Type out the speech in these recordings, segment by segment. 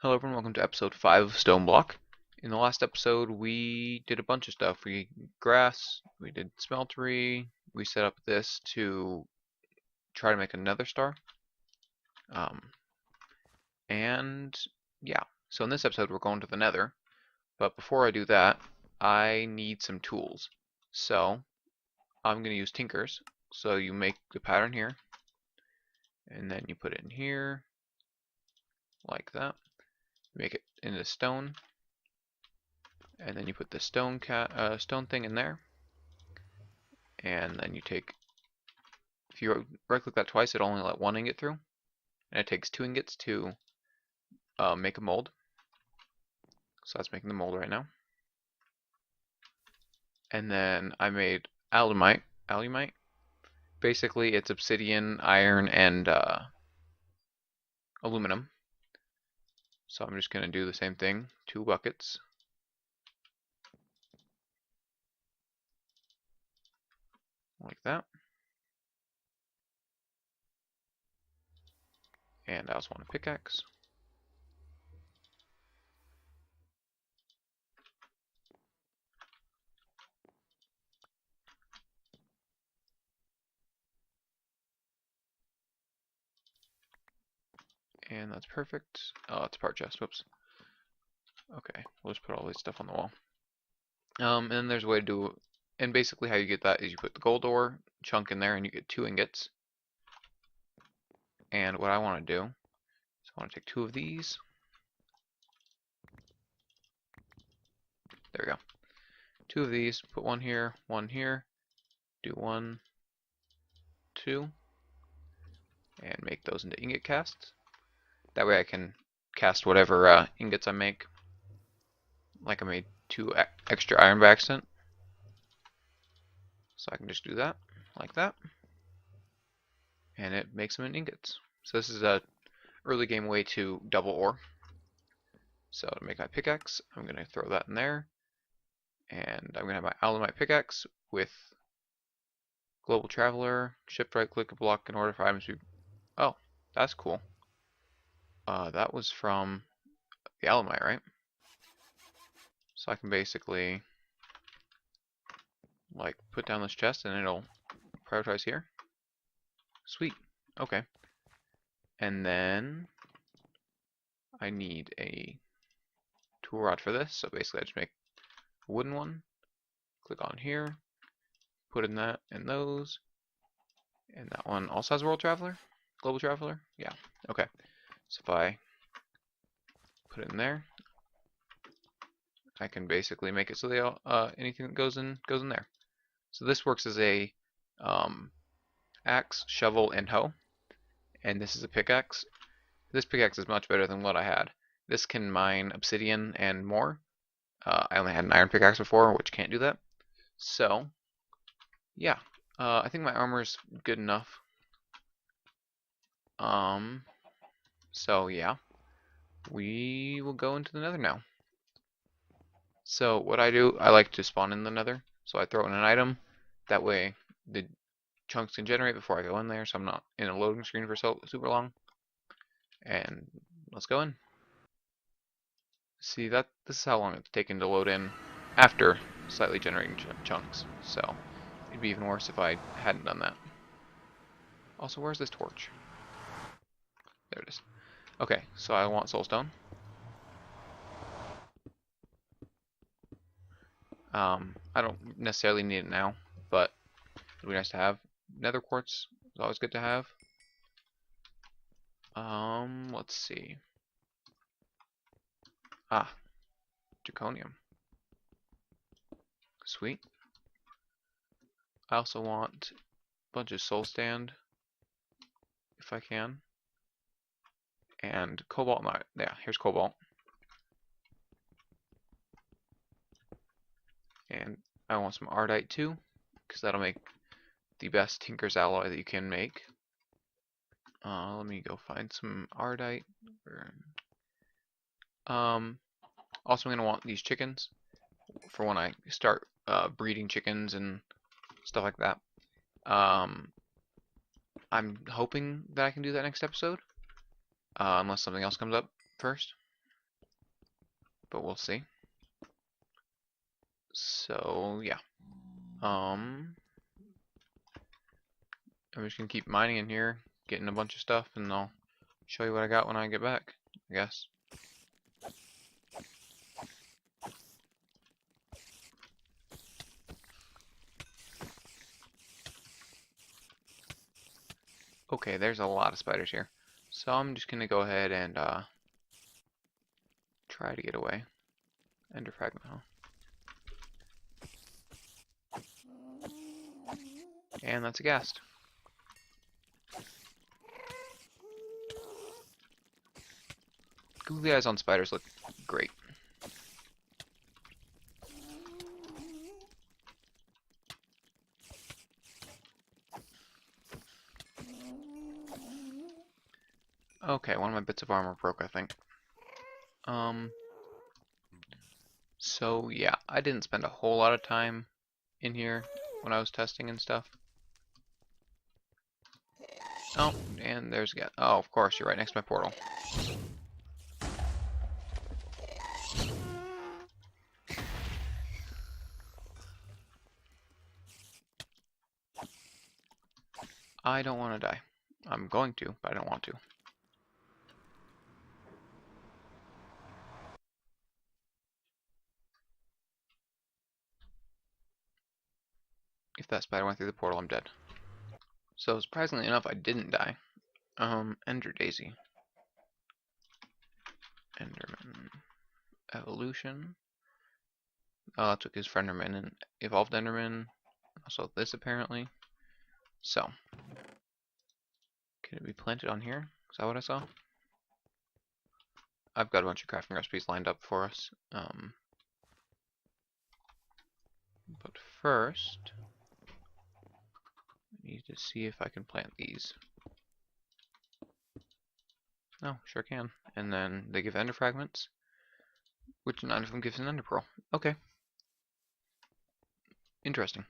Hello everyone, welcome to episode 5 of Stoneblock. In the last episode we did a bunch of stuff. We grass, we did smeltery, we set up this to try to make a nether star. Um, and yeah, so in this episode we're going to the nether, but before I do that, I need some tools. So I'm going to use tinkers. So you make the pattern here, and then you put it in here, like that. Make it into stone, and then you put the stone thing in there. And then you take, if you right click that twice, it'll only let one ingot through, and it takes 2 ingots to make a mold. So that's making the mold right now. And then I made alumite. Alumite, basically it's obsidian, iron, and aluminum. So I'm just going to do the same thing, 2 buckets. Like that. And I also want a pickaxe. And that's perfect. Oh, it's a part chest. Whoops. Okay, we'll just put all this stuff on the wall. And then there's a way to do, and basically how you get that is you put the gold ore chunk in there and you get 2 ingots. And what I want to do is I want to take 2 of these. There we go. 2 of these, put one here, do 1, 2, and make those into ingot casts. That way I can cast whatever ingots I make. Like I made 2 extra iron by accident. So I can just do that, like that. And it makes them in ingots. So this is a early game way to double ore. So to make my pickaxe, I'm going to throw that in there. And I'm going to have my alumite pickaxe with global traveler, shift right click a block in order for items to be... Oh, that's cool. That was from the alumite, right? So I can basically like put down this chest and it'll prioritize here. Sweet. Okay. And then I need a tool rod for this. So basically I just make a wooden one. Click on here. Put in that and those. And that one also has world traveler? Global traveler? Yeah. Okay. So if I put it in there, I can basically make it so they all, anything that goes in there. So this works as a axe, shovel, and hoe. And this is a pickaxe. This pickaxe is much better than what I had. This can mine obsidian and more. I only had an iron pickaxe before, which can't do that. So, yeah. I think my armor is good enough. So yeah. We will go into the nether now. So what I do, I like to spawn in the nether. So I throw in an item. That way the chunks can generate before I go in there, so I'm not in a loading screen for super long. And let's go in. See, this is how long it's taken to load in after slightly generating chunks. So it'd be even worse if I hadn't done that. Also, where's this torch? There it is. Okay, so I want soulstone. I don't necessarily need it now, but it'd be nice to have. Nether quartz is always good to have. Let's see. Ah, draconium. Sweet. I also want a bunch of soul stand, if I can. And cobalt, yeah, here's cobalt. And I want some ardite too, because that'll make the best tinker's alloy that you can make. Let me go find some ardite. Also I'm going to want these chickens for when I start breeding chickens and stuff like that. I'm hoping that I can do that next episode, unless something else comes up first. but we'll see. So yeah, I'm just gonna keep mining in here, getting a bunch of stuff, and I'll show you what I got when I get back, I guess. Okay, there's a lot of spiders here, so I'm just gonna go ahead and try to get away. Ender fragment, huh? And that's a ghast. Googly eyes on spiders look great. Okay, one of my bits of armor broke, I think. So yeah, I didn't spend a whole lot of time in here when I was testing and stuff. Oh, and there's a oh, of course, you're right next to my portal. I don't want to die. I'm going to, but I don't want to. If that spider went through the portal, I'm dead. So surprisingly enough, I didn't die. Ender Daisy. Enderman. Evolution. Oh, that took his Frienderman and evolved Enderman. Also this apparently. So, can it be planted on here? Is that what I saw? I've got a bunch of crafting recipes lined up for us. But first, I need to see if I can plant these. Oh, sure can. And then they give ender fragments, which none of them gives an ender pearl. Okay. Interesting.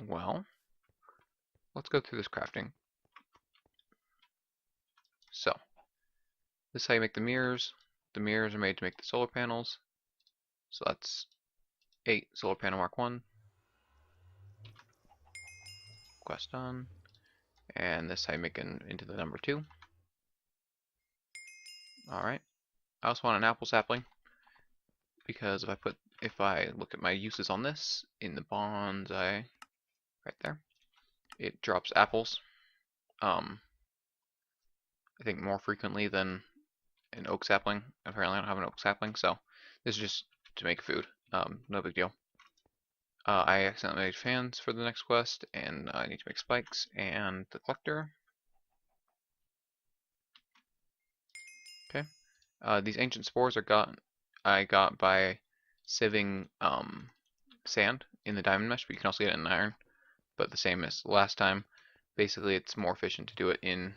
Well, let's go through this crafting. So, this is how you make the mirrors. The mirrors are made to make the solar panels. So that's 8 solar panel mark 1. Quest done. And this is how you make it into the number 2. Alright. I also want an apple sapling, because if I look at my uses on this in the bonsai right there, it drops apples. I think more frequently than an oak sapling. Apparently, I don't have an oak sapling, so this is just to make food. No big deal. I accidentally made fans for the next quest, and I need to make spikes and the collector. Okay. These ancient spores I got by sieving sand in the diamond mesh, but you can also get it in iron. But the same as last time. Basically, it's more efficient to do it in,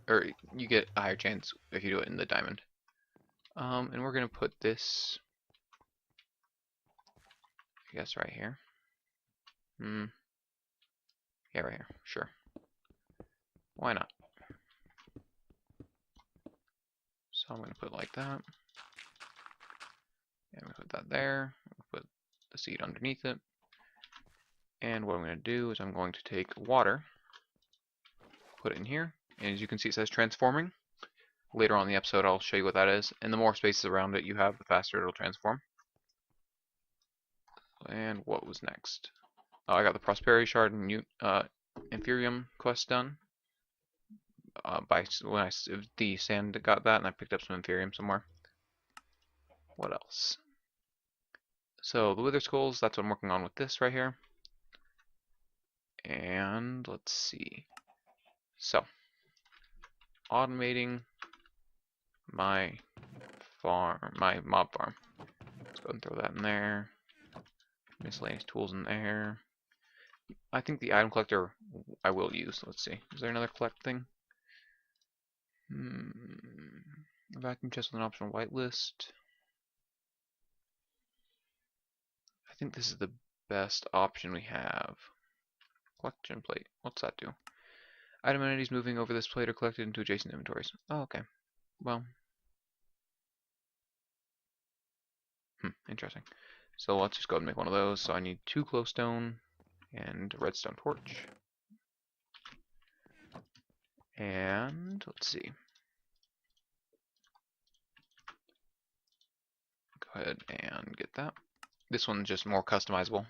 or you get a higher chance if you do it in the diamond. And we're gonna put this, I guess, right here. Yeah, right here. Sure. Why not? So I'm gonna put it like that. And we put that there. Put the seed underneath it. And what I'm going to do is I'm going to take water, put it in here, and as you can see it says transforming. Later on in the episode I'll show you what that is, and the more spaces around it you have, the faster it'll transform. And what was next? Oh, I got the Prosperity Shard and Inferium quest done. When I the sand got that, and I picked up some Inferium somewhere. What else? So the Wither Skulls, that's what I'm working on with this right here. And let's see. So, automating my mob farm. Let's go and throw that in there. Miscellaneous tools in there. I think the item collector I will use. Let's see. Is there another collect thing? A vacuum chest with an optional whitelist. I think this is the best option we have. Collection plate. What's that do? Item entities moving over this plate are collected into adjacent inventories. Oh, okay. Well, Interesting. So let's just go ahead and make one of those. So I need 2 glowstone and a redstone torch. And let's see. Go ahead and get that. This one's just more customizable.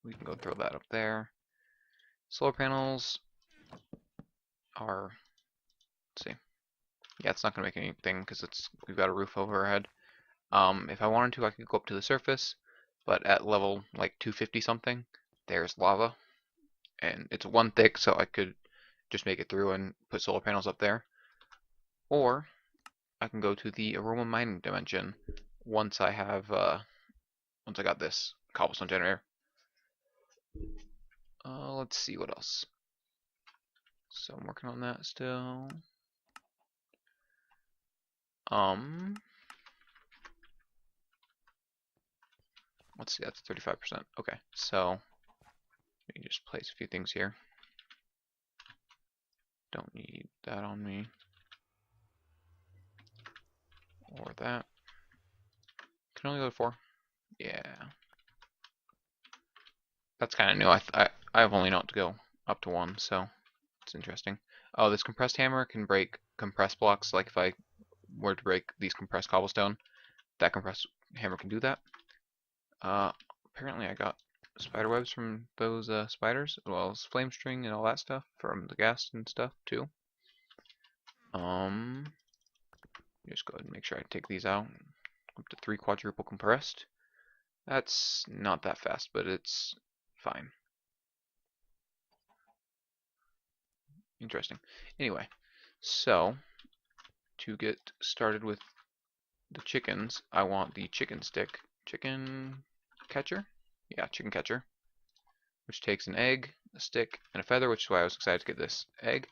We can go throw that up there. Solar panels are, let's see. Yeah, it's not gonna make anything because we've got a roof over our head. If I wanted to, I could go up to the surface, but at level like 250 something, there's lava, and it's 1 thick, so I could just make it through and put solar panels up there. Or I can go to the aroma mining dimension once I got this cobblestone generator. Let's see what else. So I'm working on that still. Let's see, that's 35%. Okay, so let me just place a few things here. Don't need that on me. Or that. Can only go to 4. Yeah. That's kind of new. I've only known it to go up to 1, so it's interesting. Oh, this compressed hammer can break compressed blocks. Like if I were to break these compressed cobblestone, that compressed hammer can do that. Apparently I got spider webs from those spiders, as well as flame string and all that stuff from the ghast and stuff too. Just go ahead and make sure I take these out. Up to 3 quadruple compressed. That's not that fast, but it's fine. Interesting. Anyway, so to get started with the chickens, I want the chicken stick. Chicken catcher? Yeah, chicken catcher. Which takes an egg, a stick, and a feather, which is why I was excited to get this egg.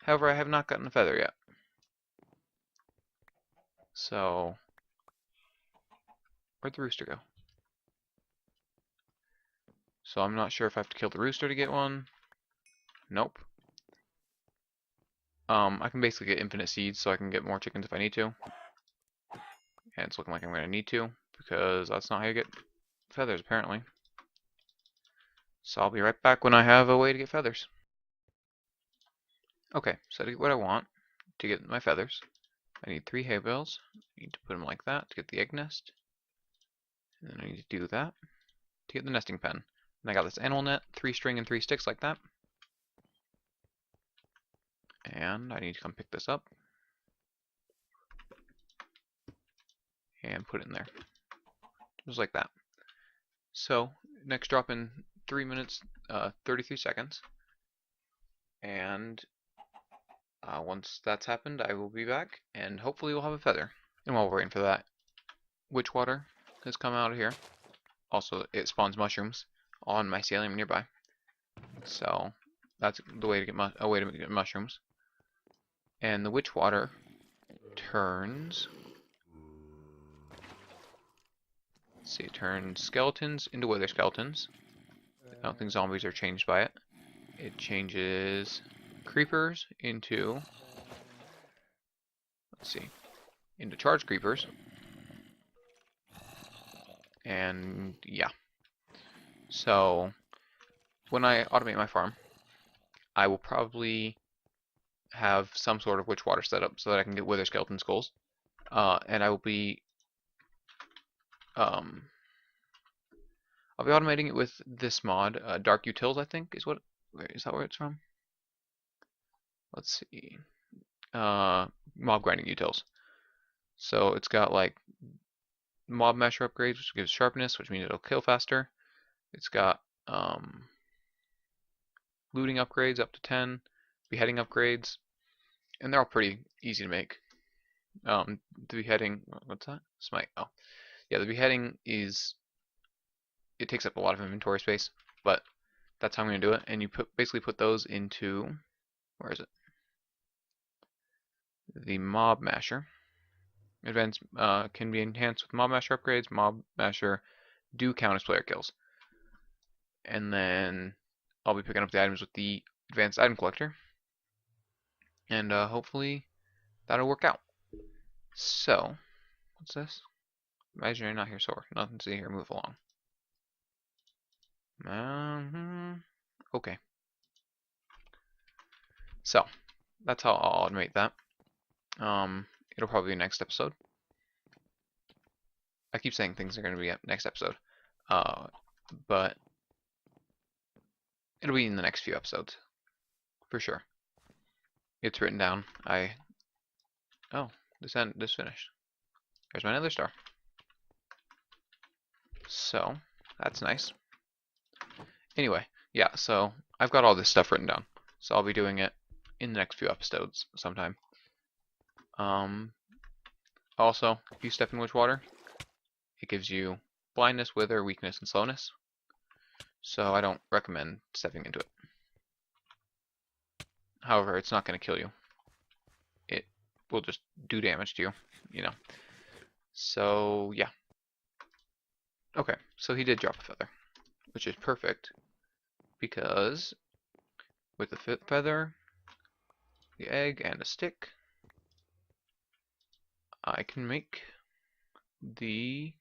However, I have not gotten a feather yet. So, where'd the rooster go? So I'm not sure if I have to kill the rooster to get one. Nope. I can basically get infinite seeds, so I can get more chickens if I need to. And it's looking like I'm going to need to, because that's not how you get feathers, apparently. So I'll be right back when I have a way to get feathers. Okay, so to get what I want, to get my feathers, I need 3 hay bales. I need to put them like that to get the egg nest. And then I need to do that to get the nesting pen. And I got this animal net, 3 string and 3 sticks like that. And I need to come pick this up and put it in there. Just like that. So, next drop in 3 minutes, 33 seconds. And once that's happened, I will be back, and hopefully we'll have a feather. And while we're waiting for that, witch water has come out of here. Also, it spawns mushrooms on mycelium nearby. So, that's the way to get a way to get mushrooms. And the witch water turns... Let's see, it turns skeletons into wither skeletons. I don't think zombies are changed by it. It changes creepers into... Let's see. Into charged creepers. And yeah. So, when I automate my farm, I will probably have some sort of witch water set up so that I can get wither skeleton skulls. And I'll be automating it with this mod, Dark Utils, I think is is that where it's from? Let's see. Mob grinding utils. So it's got like mob masher upgrades, which gives sharpness, which means it'll kill faster. It's got looting upgrades up to 10, beheading upgrades, and they're all pretty easy to make. The beheading, what's that? Smite. Oh, yeah, the beheading it takes up a lot of inventory space, but that's how I'm going to do it. And you basically put those into, where is it? The mob masher. Advanced can be enhanced with mob masher upgrades. Mob masher do count as player kills. And then I'll be picking up the items with the advanced item collector. And hopefully that'll work out. So, what's this? Imagine you're not here, so nothing to see here. Move along. Okay. So that's how I'll automate that. It'll probably be next episode. I keep saying things are going to be next episode, but it'll be in the next few episodes for sure. It's written down. Oh, this finished. There's my Nether star. So that's nice. Anyway, yeah. So I've got all this stuff written down. So I'll be doing it in the next few episodes sometime. Also, if you step in witch water, it gives you blindness, wither, weakness, and slowness. So I don't recommend stepping into it. However, it's not going to kill you. It will just do damage to you, you know. So, yeah. Okay, so he did drop a feather, which is perfect, because with the feather, the egg, and a stick, I can make the...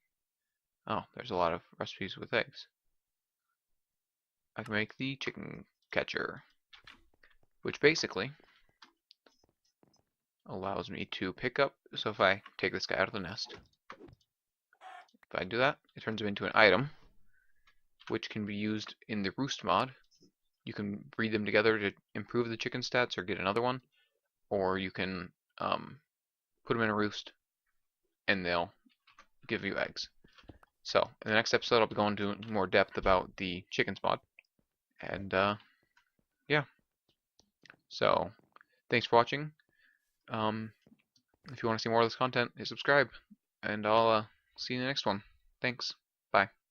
Oh, there's a lot of recipes with eggs. I can make the chicken catcher, which basically allows me to pick up, so if I take this guy out of the nest, if I do that, it turns him into an item, which can be used in the roost mod. You can breed them together to improve the chicken stats or get another one, or you can put them in a roost and they'll give you eggs. So in the next episode I'll be going into more depth about the chickens mod, and yeah, so thanks for watching. If you want to see more of this content, hit subscribe, and I'll see you in the next one. Thanks. Bye.